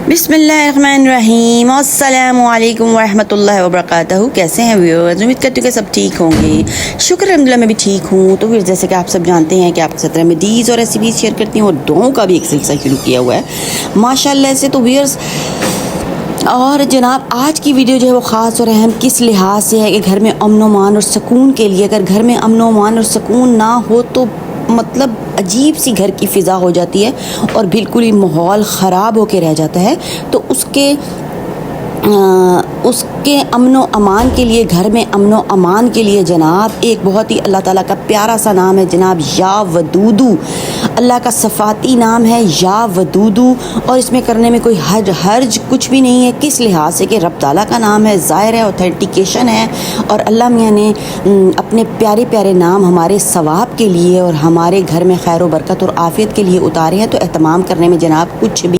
बिस्मिल्लाहिर्रहमानिर्रहीम अस्सलामुअलैकुम वरहमतुल्लाहि वबरकातुहू। कैसे हैं व्यूअर्स? उम्मीद करती हूँ कि सब ठीक होंगे। शुक्र अल्हम्दुलिल्लाह मैं भी ठीक हूँ। तो फिर जैसे कि आप सब जानते हैं कि आपके साथ रेमेडीज़ और रेसिपीज़ शेयर करती हूँ और दुआओं का भी एक सिलसिला शुरू किया हुआ है माशाल्लाह से। तो व्यूअर्स और जनाब आज की वीडियो जो है वो ख़ास और अहम किस लिहाज से है कि घर में अमन और सुकून के लिए। अगर घर में अमन और सुकून ना हो तो मतलब अजीब सी घर की फ़िज़ा हो जाती है और बिल्कुल ही माहौल ख़राब होके रह जाता है। तो उसके अमन व अमान के लिए, घर में अमन व अमान के लिए जनाब एक बहुत ही अल्लाह ताला का प्यारा सा नाम है जनाब या वदूदू। अल्लाह का सफ़ाती नाम है या वदूदू और इसमें करने में कोई हर्ज कुछ भी नहीं है। किस लिहाज से कि रब ताला का नाम है, ज़ाहिर है, ऑथेंटिकेशन है और अल्लाह मियाँ ने अपने प्यारे प्यारे नाम हमारे सवाब के लिए और हमारे घर में खैर व बरकत और आफ़ियत के लिए उतारे हैं। तो एहतमाम करने में जनाब कुछ भी